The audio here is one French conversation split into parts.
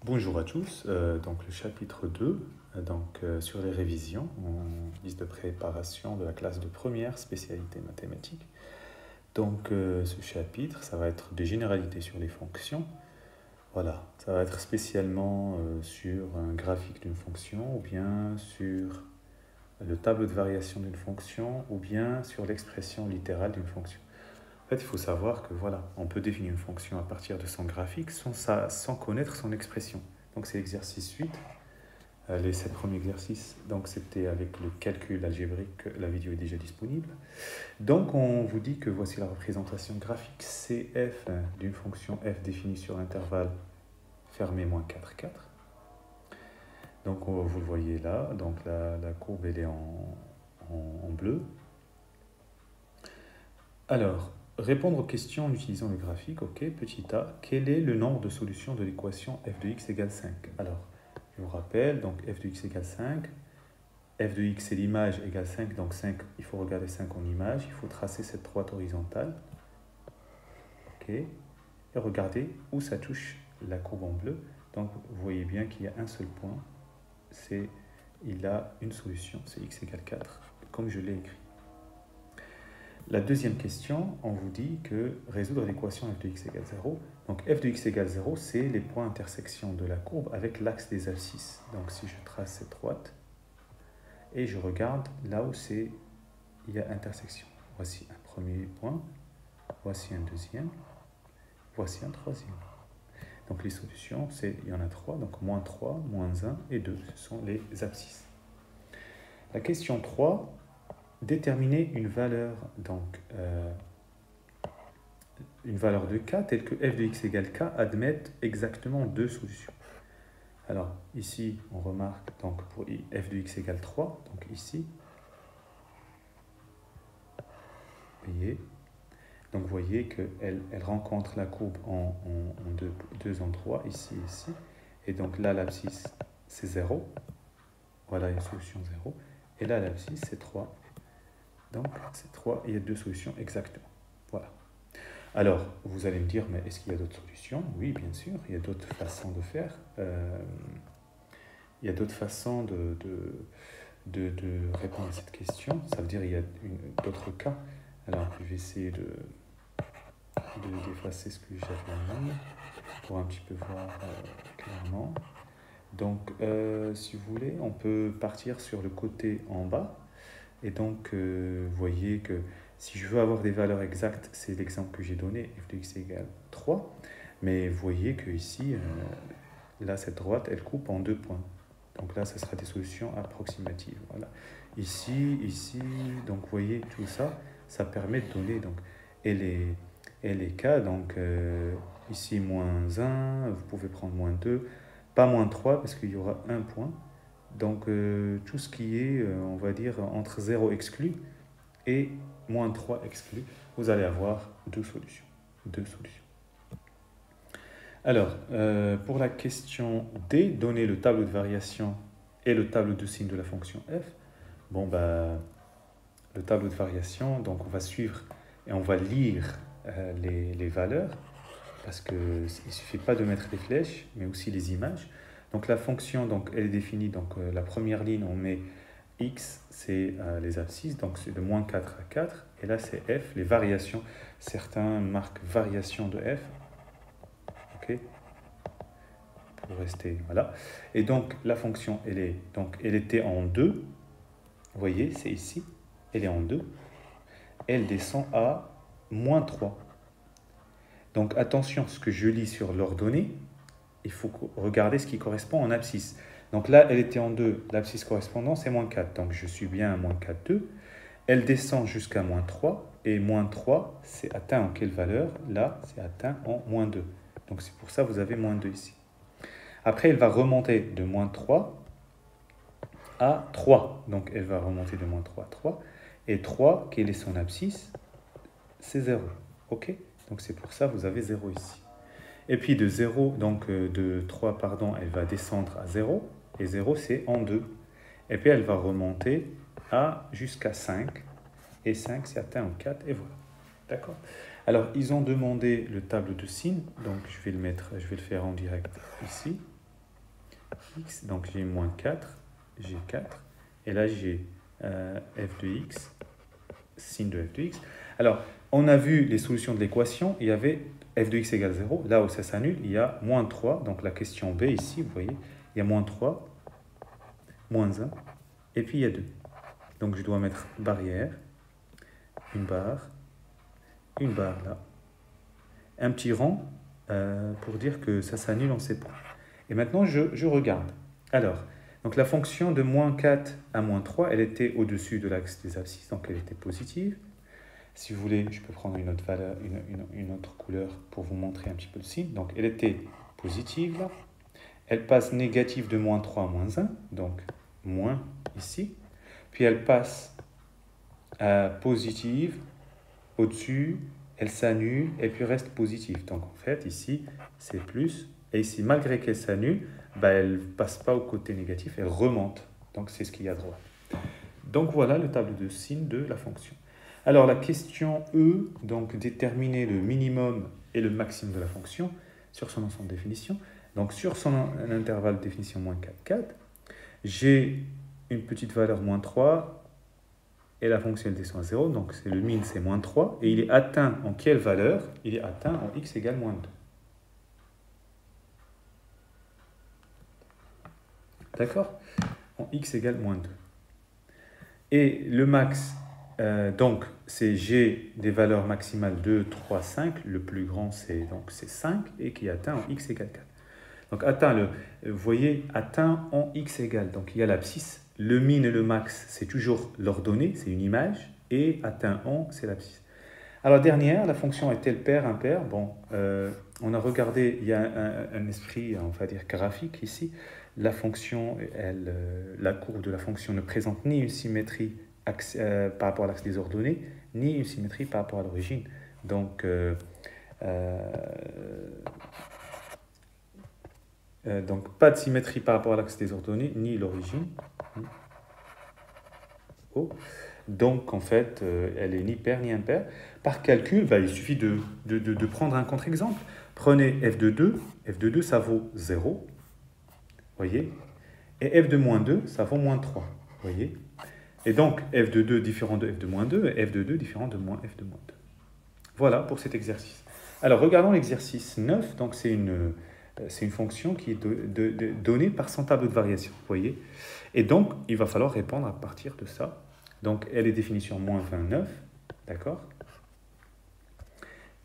Bonjour à tous, donc le chapitre 2, sur les révisions en liste de préparation de la classe de première spécialité mathématiques. Ce chapitre, ça va être des généralités sur les fonctions. Voilà, ça va être spécialement sur un graphique d'une fonction ou bien sur le tableau de variation d'une fonction ou bien sur l'expression littérale d'une fonction. En fait, il faut savoir que voilà, on peut définir une fonction à partir de son graphique sans connaître son expression. Donc c'est l'exercice 8. Les 7 premiers exercices, donc c'était avec le calcul algébrique, la vidéo est déjà disponible. Donc on vous dit que voici la représentation graphique CF d'une fonction f définie sur l'intervalle fermé moins 4, 4. Donc vous le voyez là, donc la courbe elle est en bleu. Alors, répondre aux questions en utilisant le graphique, ok, petit a, quel est le nombre de solutions de l'équation f de x égale 5? Alors, je vous rappelle, donc f de x égale 5, f de x c'est l'image égale 5, donc 5, il faut regarder 5 en image, il faut tracer cette droite horizontale, ok, et regardez où ça touche la courbe en bleu, donc vous voyez bien qu'il y a un seul point, il a une solution, c'est x égale 4, comme je l'ai écrit. La deuxième question, on vous dit que résoudre l'équation f de x égale 0. Donc f de x égale 0, c'est les points d'intersection de la courbe avec l'axe des abscisses. Donc si je trace cette droite et je regarde là où il y a intersection. Voici un premier point, voici un deuxième, voici un troisième. Donc les solutions, il y en a 3, donc moins 3, moins 1 et 2, ce sont les abscisses. La question 3, déterminer une valeur, une valeur de k telle que f de x égale k admette exactement deux solutions. Alors ici, on remarque donc pour f de x égale 3, donc ici, vous voyez qu'elle rencontre la courbe en deux endroits, ici et ici, et donc là l'abscisse c'est 0, voilà une solution 0, et là l'abscisse c'est 3, donc c'est 3 et il y a deux solutions exactement, voilà. Alors, vous allez me dire, mais est-ce qu'il y a d'autres solutions? Oui, bien sûr, il y a d'autres façons de faire. Il y a d'autres façons de répondre à cette question. Ça veut dire qu'il y a d'autres cas. Alors, je vais essayer d'effacer ce que j'avais mis pour un petit peu voir clairement. Donc, si vous voulez, on peut partir sur le côté en bas. Et donc, vous voyez que si je veux avoir des valeurs exactes, c'est l'exemple que j'ai donné, f de x égale 3. Mais vous voyez que ici, là, cette droite, elle coupe en deux points. Donc là, ce sera des solutions approximatives. Voilà. Ici, donc vous voyez tout ça, ça permet de donner donc, et les cas, donc ici moins 1, vous pouvez prendre moins 2, pas moins 3 parce qu'il y aura un point. Donc tout ce qui est, on va dire, entre 0 exclu et moins 3 exclu, vous allez avoir deux solutions. Alors, pour la question D, donner le tableau de variation et le tableau de signe de la fonction f. Bon, le tableau de variation, donc on va suivre et on va lire les valeurs, parce qu'il ne suffit pas de mettre les flèches, mais aussi les images. Donc la fonction, donc, elle est définie, donc la première ligne, on met x, c'est les abscisses, donc c'est de moins 4 à 4, et là c'est f, les variations, certains marquent variation de f, ok, pour rester, voilà. Et donc la fonction, elle était en 2, vous voyez, c'est ici, elle est en 2, elle descend à moins 3. Donc attention, ce que je lis sur l'ordonnée, il faut regarder ce qui correspond en abscisse. Donc là, elle était en 2, l'abscisse correspondante, c'est moins 4. Donc je suis bien à moins 4, 2. Elle descend jusqu'à moins 3. Et moins 3, c'est atteint en quelle valeur? Là, c'est atteint en moins 2. Donc c'est pour ça que vous avez moins 2 ici. Après, elle va remonter de moins 3 à 3. Donc elle va remonter de moins 3 à 3. Et 3, quelle est son abscisse? C'est 0. Ok? Donc c'est pour ça que vous avez 0 ici. Et puis de 0, donc de 3, pardon, elle va descendre à 0. Et 0, c'est en 2. Et puis elle va remonter jusqu'à 5. Et 5, c'est atteint en 4. Et voilà. D'accord? Alors, ils ont demandé le tableau de signes. Donc, je vais le faire en direct ici. x, donc j'ai moins 4, j'ai 4, et là j'ai f de x, sin de f de x. Alors, on a vu les solutions de l'équation, il y avait f de x égale 0, là où ça s'annule, il y a moins 3, donc la question B ici, vous voyez, il y a moins 3, moins 1, et puis il y a 2. Donc je dois mettre barrière, une barre là, un petit rond pour dire que ça s'annule en ces points. Et maintenant, je regarde. Alors, donc la fonction de moins 4 à moins 3, elle était au-dessus de l'axe des abscisses, donc elle était positive. Si vous voulez, je peux prendre une autre valeur, une autre couleur pour vous montrer un petit peu le signe. Donc elle était positive là. Elle passe négative de moins 3 à moins 1, donc moins ici. Puis elle passe à positive au-dessus, elle s'annule et puis reste positive. Donc en fait, ici, c'est plus. Et ici, malgré qu'elle s'annule, elle ne passe pas au côté négatif, elle remonte. Donc c'est ce qu'il y a à droite. Donc voilà le tableau de signe de la fonction. Alors la question E, donc déterminer le minimum et le maximum de la fonction sur son ensemble de définition. Donc sur son intervalle de définition moins 4, 4, j'ai une petite valeur moins 3 et la fonction elle descend à 0, donc c'est le min c'est moins 3, et il est atteint en quelle valeur? Il est atteint en x égale moins 2. D'accord? En x égale moins 2. Et le max, donc c'est g des valeurs maximales 2, 3, 5, le plus grand c'est 5, et qui est atteint en x égale 4. Donc atteint, vous voyez, atteint en x égale, donc il y a l'abscisse. Le min et le max, c'est toujours l'ordonnée, c'est une image, et atteint en, c'est l'abscisse. Alors dernière, la fonction est-elle paire, impaire? Bon, on a regardé, il y a un esprit, on va dire, graphique ici. La fonction, la courbe de la fonction ne présente ni une symétrie par rapport à l'axe des ordonnées, ni une symétrie par rapport à l'origine. Donc, pas de symétrie par rapport à l'axe des ordonnées, ni l'origine. Oh. Donc, en fait, elle est ni paire ni impaire. Par calcul, il suffit de prendre un contre-exemple. Prenez f de 2. F de 2, ça vaut 0. Voyez? Et f de moins 2, ça vaut moins 3. Voyez? Et donc, f de 2 différent de f de moins 2, et f de 2 différent de moins f de moins 2. Voilà pour cet exercice. Alors, regardons l'exercice 9. Donc, c'est une fonction qui est donnée par son tableau de variation. Voyez? Et donc, il va falloir répondre à partir de ça. Donc, elle est définie sur moins 29, d'accord?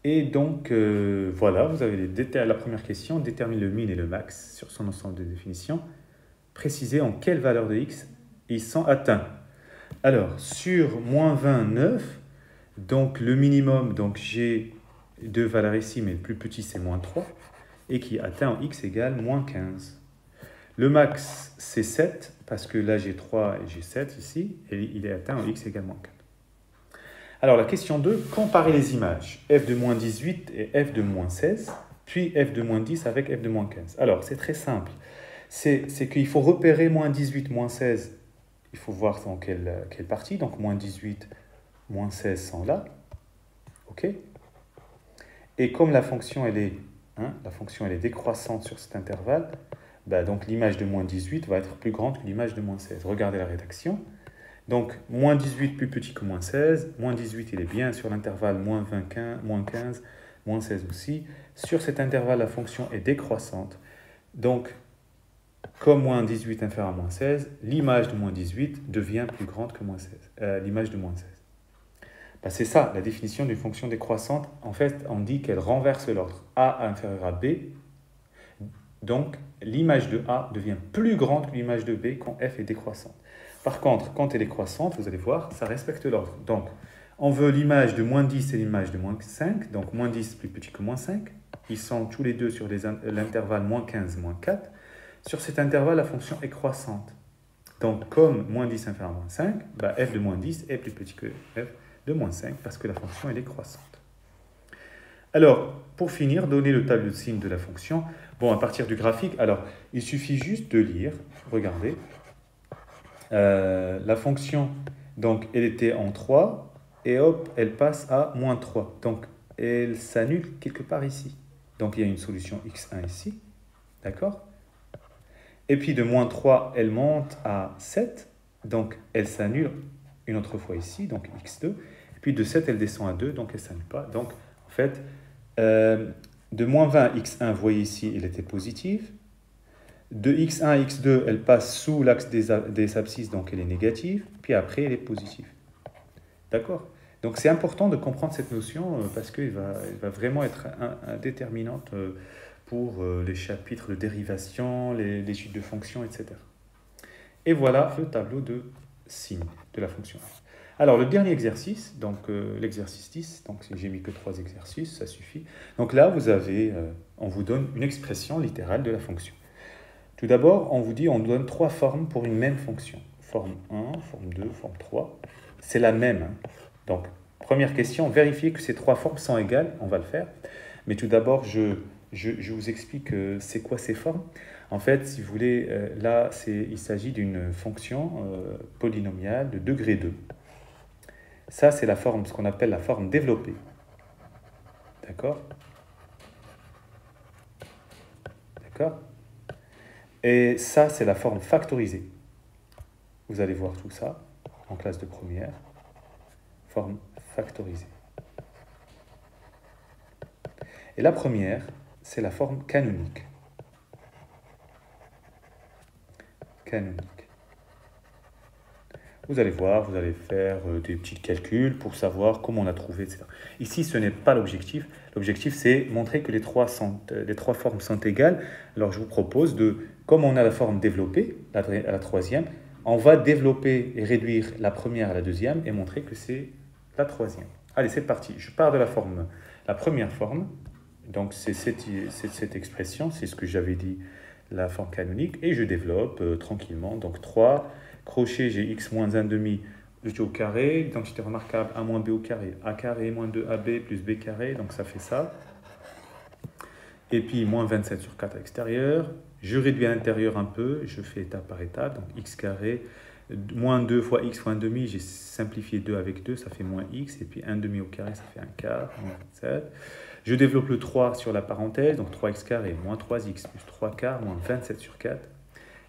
Et donc, voilà, vous avez la première question, détermine le min et le max sur son ensemble de définitions. Précisez en quelle valeur de x ils sont atteints. Alors, sur moins 29, donc le minimum, donc j'ai deux valeurs ici, mais le plus petit c'est moins 3, et qui atteint en x égale moins 15. Le max, c'est 7, parce que là, j'ai 3 et j'ai 7 ici, et il est atteint en x égale moins 4. Alors, la question 2, comparer les images, f de moins 18 et f de moins 16, puis f de moins 10 avec f de moins 15. Alors, c'est très simple. C'est qu'il faut repérer moins 18, moins 16, il faut voir dans quelle partie, donc moins 18, moins 16 sont là, ok? Et comme la fonction, elle est décroissante sur cet intervalle, donc l'image de moins 18 va être plus grande que l'image de moins 16. Regardez la rédaction. Donc, moins 18 plus petit que moins 16. Moins 18, il est bien sur l'intervalle moins 25, moins 15, moins 16 aussi. Sur cet intervalle, la fonction est décroissante. Donc, comme moins 18 inférieur à moins 16, l'image de moins 18 devient plus grande que moins 16, l'image de moins 16. C'est ça, la définition d'une fonction décroissante. En fait, on dit qu'elle renverse l'ordre. A inférieur à B. Donc, l'image de A devient plus grande que l'image de B quand f est décroissante. Par contre, quand elle est croissante, vous allez voir, ça respecte l'ordre. Donc, on veut l'image de moins 10 et l'image de moins 5. Donc, moins 10 plus petit que moins 5. Ils sont tous les deux sur l'intervalle moins 15, moins 4. Sur cet intervalle, la fonction est croissante. Donc, comme moins 10 inférieur à moins 5, f de moins 10 est plus petit que f de moins 5 parce que la fonction elle est croissante. Alors, pour finir, donner le tableau de signe de la fonction. Bon, à partir du graphique, alors, il suffit juste de lire, regardez. La fonction, donc, elle était en 3, et hop, elle passe à moins 3. Donc, elle s'annule quelque part ici. Donc, il y a une solution x1 ici, d'accord? Et puis de moins 3, elle monte à 7. Donc elle s'annule une autre fois ici, donc x2. Et puis de 7, elle descend à 2, donc elle ne s'annule pas. Donc en fait, de moins 20 x1, vous voyez ici, elle était positive. De x1 à x2, elle passe sous l'axe des abscisses, donc elle est négative. Puis après, elle est positive. D'accord? Donc c'est important de comprendre cette notion parce qu'elle va vraiment être déterminante pour les chapitres de dérivation, les études de fonctions, etc. Et voilà le tableau de signes de la fonction f. Alors le dernier exercice, donc l'exercice 10, donc j'ai mis que 3 exercices, ça suffit. Donc là, on vous donne une expression littérale de la fonction. Tout d'abord, on vous dit, on nous donne 3 formes pour une même fonction. Forme 1, forme 2, forme 3. C'est la même. Donc, première question, vérifiez que ces 3 formes sont égales. On va le faire. Mais tout d'abord, je vous explique c'est quoi ces formes. En fait, si vous voulez, là, il s'agit d'une fonction polynomiale de degré 2. Ça, c'est la forme, ce qu'on appelle la forme développée. D'accord? D'accord? Et ça, c'est la forme factorisée. Vous allez voir tout ça en classe de première. Forme factorisée. Et la première, c'est la forme canonique. Canonique. Vous allez voir, vous allez faire des petits calculs pour savoir comment on a trouvé, etc. Ici, ce n'est pas l'objectif. L'objectif, c'est montrer que les trois formes sont égales. Alors, je vous propose comme on a la forme développée, à la troisième, on va développer et réduire la première à la deuxième et montrer que c'est la troisième. Allez, c'est parti. Je pars de la première forme. Donc, c'est cette expression, c'est ce que j'avais dit, la forme canonique, et je développe tranquillement. Donc, 3, crochet, j'ai x moins 1 demi au carré, identité remarquable, a moins b au carré, a carré moins 2ab plus b carré, donc ça fait ça. Et puis, moins 27 sur 4 à l'extérieur. Je réduis à l'intérieur un peu, je fais étape par étape, donc x carré, moins 2 fois x fois 1 demi, j'ai simplifié 2 avec 2, ça fait moins x, et puis 1 demi au carré, ça fait 1 quart, moins 27. Je développe le 3 sur la parenthèse, donc 3x carré moins 3x plus 3 quarts moins 27 sur 4.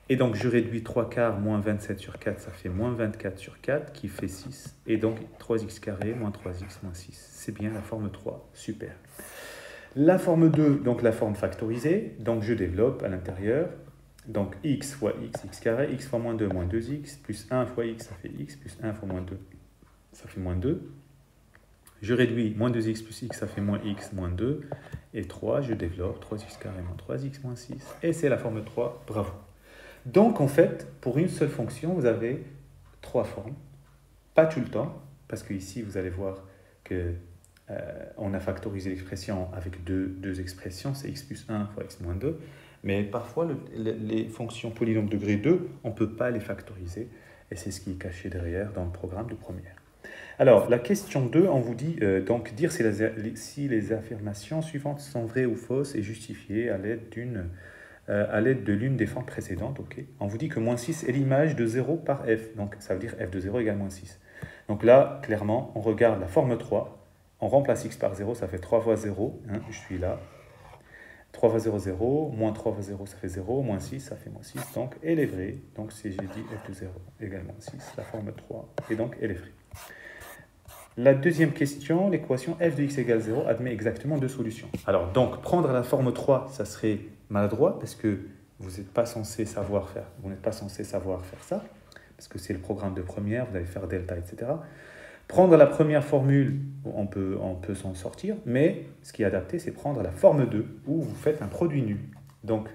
Et donc je réduis 3 quarts moins 27 sur 4, ça fait moins 24 sur 4 qui fait 6. Et donc 3x carré moins 3x moins 6. C'est bien la forme 3, super. La forme 2, donc la forme factorisée, donc je développe à l'intérieur. Donc x fois x carré, x fois moins 2, moins 2x, plus 1 fois x, ça fait x, plus 1 fois moins 2, ça fait moins 2. Je réduis moins 2x plus x, ça fait moins x, moins 2. Et 3, je développe 3x carré moins 3x moins 6. Et c'est la forme 3, bravo. Donc en fait, pour une seule fonction, vous avez 3 formes. Pas tout le temps, parce qu'ici, vous allez voir qu'on a factorisé l'expression avec deux expressions, c'est x plus 1 fois x moins 2. Mais parfois, les fonctions polynômes degré 2, on ne peut pas les factoriser. Et c'est ce qui est caché derrière dans le programme de première. Alors, la question 2, on vous dit donc dire si les affirmations suivantes sont vraies ou fausses et justifiées à l'aide de l'une des formes précédentes. Okay. On vous dit que moins 6 est l'image de 0 par f. Donc, ça veut dire f de 0 égale moins 6. Donc là, clairement, on regarde la forme 3. On remplace x par 0, ça fait 3 fois 0. Hein, je suis là. 3 fois 0, 0. Moins 3 fois 0, ça fait 0. Moins 6, ça fait moins 6. Donc, elle est vraie. Donc, si j'ai dit f de 0 égale moins 6, la forme 3. Et donc, elle est vraie. La deuxième question, l'équation f de x égale 0 admet exactement 2 solutions. Alors, donc, prendre la forme 3, ça serait maladroit parce que vous n'êtes pas censé savoir faire. Vous n'êtes pas censé savoir faire ça parce que c'est le programme de première, vous allez faire delta, etc. Prendre la première formule, on peut s'en sortir, mais ce qui est adapté, c'est prendre la forme 2 où vous faites un produit nul. Donc,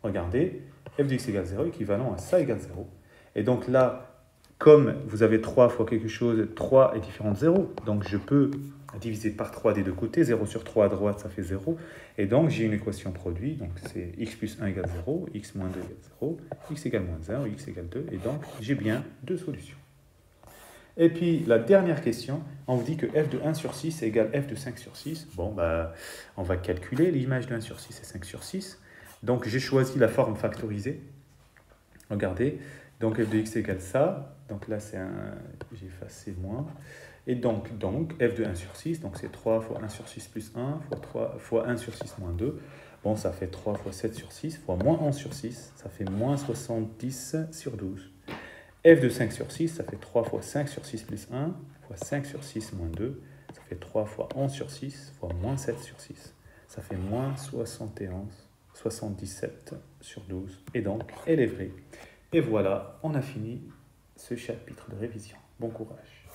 regardez, f de x égale 0 équivalent à ça égale 0. Et donc là, comme vous avez 3 fois quelque chose, 3 est différent de 0, donc je peux diviser par 3 des deux côtés, 0 sur 3 à droite, ça fait 0, et donc j'ai une équation produit, donc c'est x plus 1 égale 0, x moins 2 égale 0, x égale moins 1, x égale 2, et donc j'ai bien 2 solutions. Et puis la dernière question, on vous dit que f de 1 sur 6 égale f de 5 sur 6. Bon, on va calculer l'image de 1 sur 6 et 5 sur 6. Donc j'ai choisi la forme factorisée. Regardez, donc f de x égale ça. Donc là, j'ai effacé moins. Et donc, f de 1 sur 6, donc c'est 3 fois 1 sur 6 plus 1 fois 1 sur 6 moins 2. Bon, ça fait 3 fois 7 sur 6 fois moins 11 sur 6, ça fait moins 70 sur 12. F de 5 sur 6, ça fait 3 fois 5 sur 6 plus 1, fois 5 sur 6 moins 2, ça fait 3 fois 11 sur 6, fois moins 7 sur 6. Ça fait moins 77 sur 12. Et donc, elle est vraie. Et voilà, on a fini ce chapitre de révision. Bon courage.